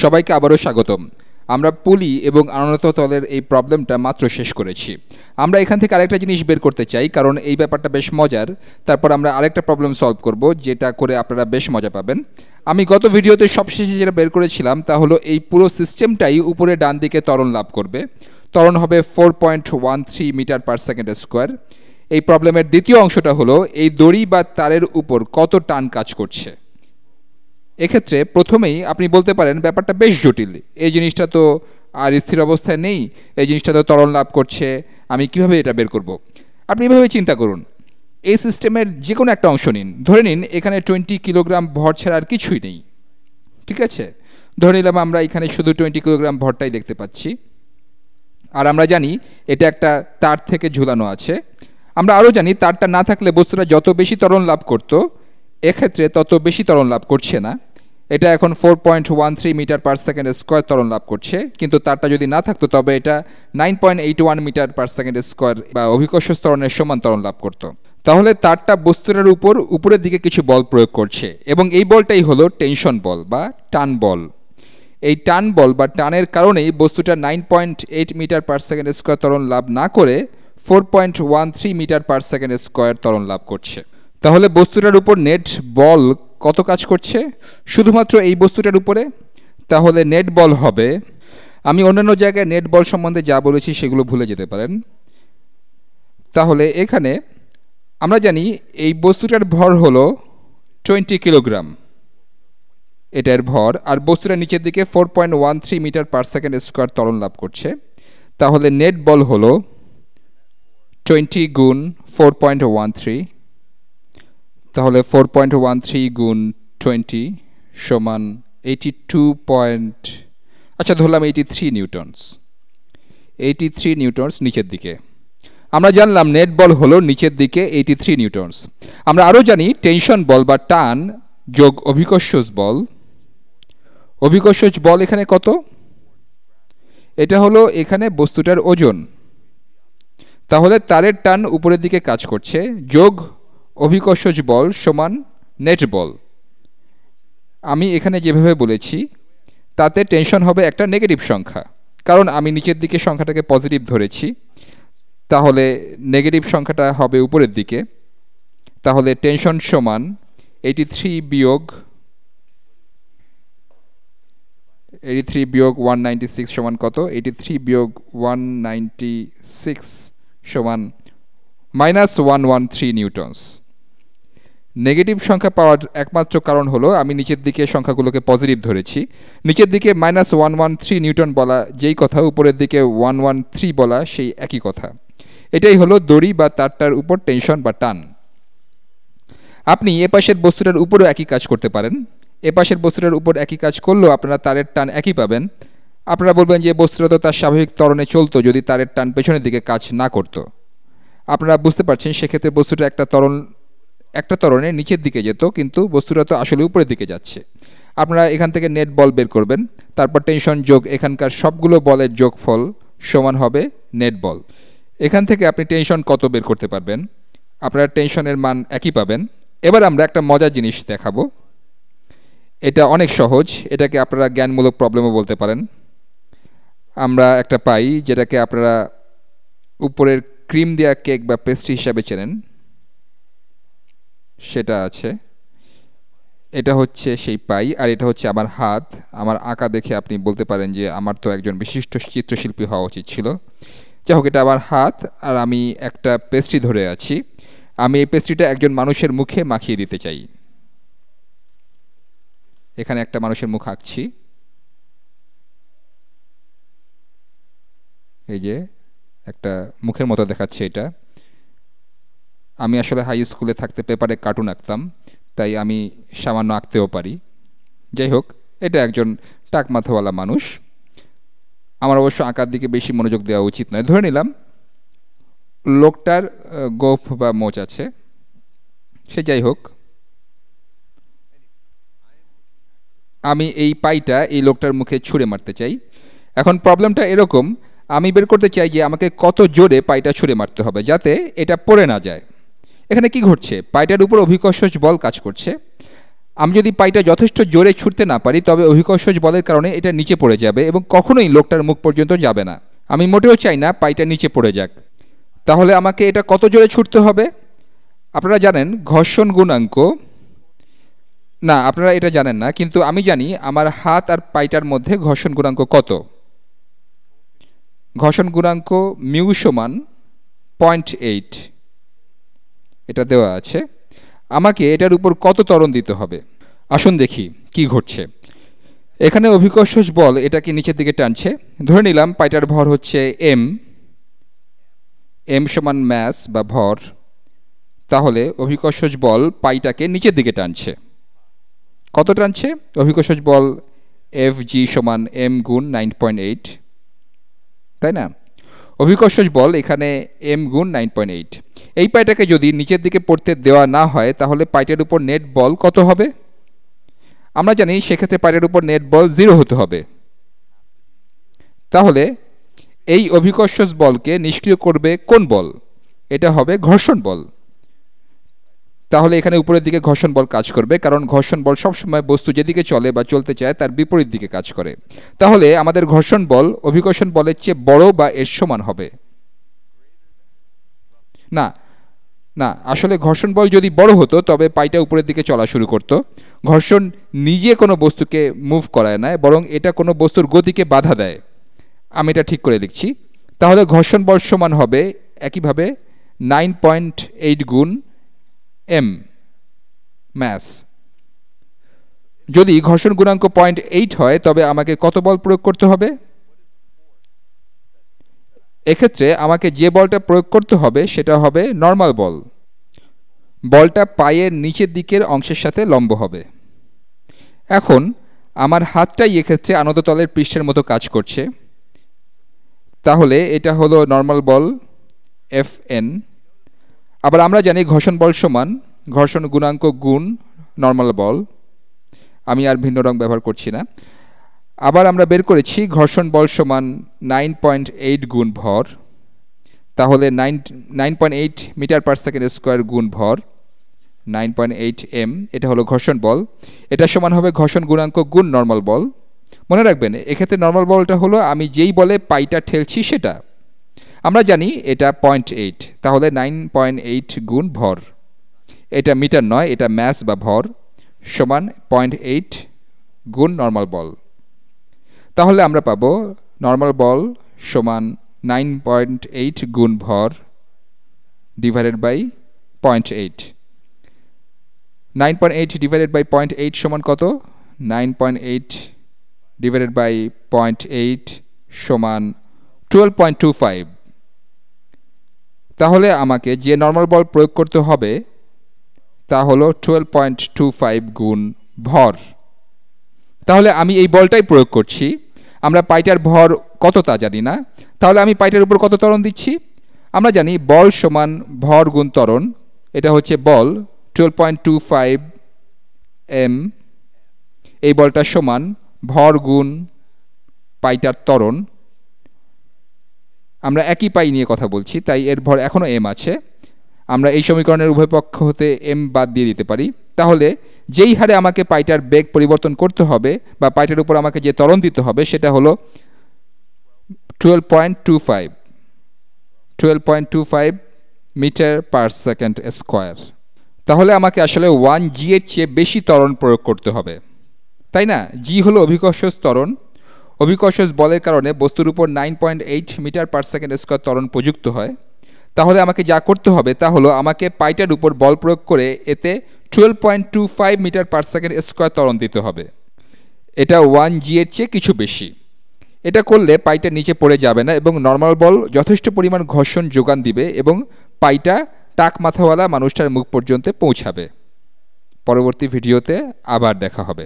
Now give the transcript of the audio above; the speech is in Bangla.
সবাইকে আবারও স্বাগতম। আমরা পুলি এবং আনত তলের এই প্রবলেমটা মাত্র শেষ করেছি। আমরা এখান থেকে আরেকটা জিনিস বের করতে চাই, কারণ এই ব্যাপারটা বেশ মজার। তারপর আমরা আরেকটা প্রবলেম সলভ করব, যেটা করে আপনারা বেশ মজা পাবেন। আমি গত ভিডিওতে সবশেষে যেটা বের করেছিলাম তা হলো এই পুরো সিস্টেমটাই উপরে ডান দিকে ত্বরণ লাভ করবে। ত্বরণ হবে 4.13 মিটার পার সেকেন্ড স্কোয়ার। এই প্রবলেমের দ্বিতীয় অংশটা হলো এই দড়ি বা তারের উপর কত টান কাজ করছে। এক্ষেত্রে প্রথমেই আপনি বলতে পারেন ব্যাপারটা বেশ জটিল, এই জিনিসটা তো আর স্থির অবস্থায় নেই, এই জিনিসটা তো ত্বরণ লাভ করছে, আমি কিভাবে এটা বের করব। আপনি এভাবে চিন্তা করুন, এই সিস্টেমের যে কোনো একটা অংশ নিন, ধরে নিন এখানে 20 কিলোগ্রাম ভর ছাড়া আর কিছুই নেই। ঠিক আছে, ধরে নিলাম আমরা এখানে শুধু 20 কিলোগ্রাম ভরটাই দেখতে পাচ্ছি, আর আমরা জানি এটা একটা তার থেকে ঝুলানো আছে। আমরা আরও জানি তারটা না থাকলে বস্তুটা যত বেশি ত্বরণ লাভ করতো, এক্ষেত্রে তত বেশি ত্বরণ লাভ করছে না। এটা এখন 4.13 মিটার পার সেকেন্ড স্কোয়ার ত্বরণ লাভ করছে, কিন্তু তারটা যদি না থাকতো তবে এটা 9.81 মিটার পার সেকেন্ড স্কোয়ার বা অভিকর্ষ ত্বরণের সমান ত্বরণ লাভ করতো। তাহলে তারটা বস্তুটার উপর উপরের দিকে কিছু বল প্রয়োগ করছে, এবং এই বলটাই হলো টেনশন বল বা টান বল। এই টান বল বা টানের কারণেই বস্তুটা 9.8 মিটার পার সেকেন্ড স্কোয়ার ত্বরণ লাভ না করে 4.13 মিটার পার সেকেন্ড স্কোয়ার ত্বরণ লাভ করছে। তাহলে বস্তুটার উপর নেট বল কত কাজ করছে শুধুমাত্র এই বস্তুটার উপরে? তাহলে নেট বল হবে, আমি অন্যান্য জায়গায় নেট বল সম্বন্ধে যা বলেছি সেগুলো ভুলে যেতে পারেন। তাহলে এখানে আমরা জানি এই বস্তুটার ভর হলো 20 কিলোগ্রাম, এটার ভর, আর বস্তুটা নিচের দিকে 4.13 মিটার পার সেকেন্ড স্কোয়ার ত্বরণ লাভ করছে। তাহলে নেট বল হলো 20 গুণ 4.13, তাহলে 4.13 গুণ 20 সমান 82 আচ্ছা ধরলাম 83 নিউটনস। 83 নিউটনস নিচের দিকে। আমরা জানলাম নেট বল হলো নিচের দিকে 83 নিউটনস। আমরা আরও জানি টেনশন বল বা টান যোগ অভিকর্ষজ বল। অভিকর্ষজ বল এখানে কত? এটা হলো এখানে বস্তুটার ওজন। তাহলে তারের টান উপরের দিকে কাজ করছে যোগ অভিকর্ষজ বল সমান নেট বল। আমি এখানে যেভাবে বলেছি তাতে টেনশন হবে একটা নেগেটিভ সংখ্যা, কারণ আমি নিচের দিকে সংখ্যাটাকে পজিটিভ ধরেছি। তাহলে নেগেটিভ সংখ্যাটা হবে উপরের দিকে। তাহলে টেনশন সমান 83 বিয়োগ 196 সমান কত? 83 বিয়োগ 196 সমান -113 নিউটনস। নেগেটিভ সংখ্যা পাওয়ার একমাত্র কারণ হলো আমি নিচের দিকে সংখ্যাগুলোকে পজিটিভ ধরেছি। নিচের দিকে -113 নিউটন বলা যেই কথা, উপরের দিকে 113 বলা সেই একই কথা। এটাই হলো দড়ি বা তারটার উপর টেনশন বা টান। আপনি এপাশের বস্তুটার উপরেও একই কাজ করতে পারেন। এপাশের বস্তুটার উপর একই কাজ করলেও আপনারা তারের টান একই পাবেন। আপনারা বলবেন যে বস্তুটা তো তার স্বাভাবিক ত্বরণে চলতো, যদি তারের টান পেছনের দিকে কাজ না করতো। আপনারা বুঝতে পারছেন সেক্ষেত্রে বস্তুটা একটা ত্বরণে নিচের দিকে যেত, কিন্তু বস্তুটা তো আসলে উপরের দিকে যাচ্ছে। আপনারা এখান থেকে নেট বল বের করবেন, তারপর টেনশন যোগ এখানকার সবগুলো বলের যোগফল সমান হবে নেট বল। এখান থেকে আপনি টেনশন কত বের করতে পারবেন, আপনারা টেনশনের মান একই পাবেন। এবার আমরা একটা মজার জিনিস দেখাবো, এটা অনেক সহজ, এটাকে আপনারা জ্ঞানমূলক প্রবলেমও বলতে পারেন। আমরা একটা পাই যেটাকে আপনারা উপরের ক্রিম দেওয়া কেক বা পেস্ট্রি হিসাবে চেনেন, সেটা আছে। এটা হচ্ছে সেই পাই, আর এটা হচ্ছে আমার হাত। আমার আঁকা দেখে আপনি বলতে পারেন যে আমার তো একজন বিশিষ্ট চিত্রশিল্পী হওয়া উচিত ছিল। যাই হোক, এটা আমার হাত, আর আমি একটা পেস্ট্রি ধরে আছি। আমি এই পেস্ট্রিটা একজন মানুষের মুখে মাখিয়ে দিতে চাই। এখানে একটা মানুষের মুখ আঁকছি, এই যে একটা মুখের মতো দেখাচ্ছে এটা। আমি আসলে হাই স্কুলে থাকতে পেপারে কার্টুন আঁকতাম, তাই আমি সামান্য আঁকতেও পারি। যাই হোক, এটা একজন টাক মাথাওয়ালা মানুষ। আমার অবশ্য আঁকার দিকে বেশি মনোযোগ দেওয়া উচিত নয়। ধরে নিলাম লোকটার গোঁফ বা মোচ আছে, সে যাই হোক, আমি এই পাইটা এই লোকটার মুখে ছুঁড়ে মারতে চাই। এখন প্রবলেমটা এরকম, আমি বের করতে চাই যে আমাকে কত জোরে পাইটা ছুঁড়ে মারতে হবে যাতে এটা পড়ে না যায়। এখানে কি ঘটছে? পাইটার উপর অভিকর্ষজ বল কাজ করছে। আমি যদি পাইটা যথেষ্ট জোরে ছুটতে না পারি তবে অভিকর্ষজ বলের কারণে এটা নিচে পড়ে যাবে এবং কখনোই লোকটার মুখ পর্যন্ত যাবে না। আমি মোটেও চাই না পাইটা নিচে পড়ে যাক। তাহলে আমাকে এটা কত জোরে ছুটতে হবে? আপনারা জানেন ঘর্ষণ গুণাঙ্ক, না আপনারা এটা জানেন না, কিন্তু আমি জানি আমার হাত আর পাইটার মধ্যে ঘর্ষণ গুণাঙ্ক কত। ঘর্ষণ গুণাঙ্ক মিউ সমান 0.8, এটা দেওয়া আছে। আমাকে এটার উপর কত ত্বরণ দিতে হবে? আসুন দেখি কি ঘটছে। এখানে অভিকর্ষজ বল এটাকে নিচের দিকে টানছে। ধরে নিলাম পাইটার ভর হচ্ছে এম সমান ম্যাস বা ভর। তাহলে অভিকর্ষজ বল পাইটাকে নিচের দিকে টানছে। কত টানছে? অভিকর্ষজ বল Fg সমান m গুণ 9.8, তাই না? অভিকর্ষজ বল এখানে m গুণ 9.8। এই পাইটাকে যদি নিচের দিকে পড়তে দেওয়া না হয় তাহলে পাইটার উপর নেট বল কত হবে? আমরা জানি সেক্ষেত্রে পাইটার উপর নেট বল 0 হতে হবে। তাহলে এই অভিকর্ষজ বলকে নিষ্ক্রিয় করবে কোন বল? এটা হবে ঘর্ষণ বল। তাহলে এখানে উপরের দিকে ঘর্ষণ বল কাজ করবে, কারণ ঘর্ষণ বল সবসময় বস্তু যেদিকে চলে বা চলতে চায় তার বিপরীত দিকে কাজ করে। তাহলে আমাদের ঘর্ষণ বল অভিকর্ষণ বলের চেয়ে বড় বা এর সমান হবে না। না, আসলে ঘর্ষণ বল যদি বড় হতো তবে পাইটা উপরের দিকে চলা শুরু করত। ঘর্ষণ নিজে কোনো বস্তুকে মুভ করায় না, বরং এটা কোনো বস্তুর গতিকে বাধা দেয়। আমি এটা ঠিক করে লিখছি। তাহলে ঘর্ষণ বল সমান হবে একইভাবে 9.8 গুণ m ম্যাস। যদি ঘর্ষণ গুণাঙ্ক 0.8 হয় তবে আমাকে কত বল প্রয়োগ করতে হবে? এক্ষেত্রে আমাকে যে বলটা প্রয়োগ করতে হবে সেটা হবে নর্মাল বল। বলটা পায়ের নিচের দিকের অংশের সাথে লম্ব হবে। এখন আমার হাতটাই এক্ষেত্রে আনত তলের পৃষ্ঠের মতো কাজ করছে। তাহলে এটা হলো নর্মাল বল Fn। আবার আমরা জানি ঘর্ষণ বল সমান ঘর্ষণ গুণাঙ্ক গুণ নর্মাল বল। আমি আর ভিন্ন রং ব্যবহার করছি না। আবার আমরা বের করেছি ঘর্ষণ বল সমান 9.8 গুণ ভর। তাহলে 9.8 মিটার পার সেকেন্ড স্কোয়ার গুণ ভর 9.8 m, এটা হলো ঘর্ষণ বল। এটা সমান হবে ঘর্ষণ গুণাঙ্ক গুণ নর্মাল বল। মনে রাখবেন এক্ষেত্রে নর্মাল বলটা হলো আমি যেই বলে পাইটা ঠেলছি সেটা। আমরা জানি এটা 0.8, তাহলে 9.8 গুণ ভর। এটা মিটার নয়, এটা ম্যাস বা ভর, সমান 0.8 গুণ নর্মাল বল। তাহলে আমরা পাবো নর্মাল বল সমান 9.8 গুণ ভর ডিভাইডেড বাই 0.8। 9.8 ডিভাইডেড বাই 0.8 সমান কত? 9.8 ডিভাইডেড বাই 0.8 সমান 12.25। তাহলে আমাকে যে নর্মাল বল প্রয়োগ করতে হবে তা হলো 12.25 গুণ ভর। তাহলে আমি এই বলটাই প্রয়োগ করছি। আমরা পাইটার ভর কত তা জানি না, তাহলে আমি পাইটার উপর কত ত্বরণ দিচ্ছি? আমরা জানি বল সমান ভর গুণ ত্বরণ। এটা হচ্ছে বল 12.25 m। এই বলটা সমান ভর গুণ পাইটার ত্বরণ। আমরা একই পাই নিয়ে কথা বলছি, তাই এর ভর এখনও m আছে। আমরা এই সমীকরণের উভয় পক্ষ হতে m বাদ দিয়ে দিতে পারি। তাহলে যেই হারে আমাকে পাইটার বেগ পরিবর্তন করতে হবে বা পাইটার উপর আমাকে যে ত্বরণ দিতে হবে সেটা হলো 12.25 মিটার পার সেকেন্ড স্কোয়ার। তাহলে আমাকে আসলে 1g এর চেয়ে বেশি ত্বরণ প্রয়োগ করতে হবে, তাই না? g হলো অভিকর্ষজ ত্বরণ। অভিকর্ষজ বলের কারণে বস্তুর উপর 9.8 মিটার পার সেকেন্ড স্কোয়ার ত্বরণ প্রযুক্ত হয়। তাহলে আমাকে যা করতে হবে তা হলো আমাকে পাইটার উপর বল প্রয়োগ করে এতে 12.25 মিটার পার সেকেন্ড স্কোয়ার ত্বরণ দিতে হবে। এটা 1g এর চেয়ে কিছু বেশি। এটা করলে পাইটা নিচে পড়ে যাবে না এবং নর্মাল বল যথেষ্ট পরিমাণ ঘর্ষণ যোগান দিবে এবং পাইটা টাক মাথাওয়ালা মানুষটার মুখ পর্যন্ত পৌঁছাবে। পরবর্তী ভিডিওতে আবার দেখা হবে।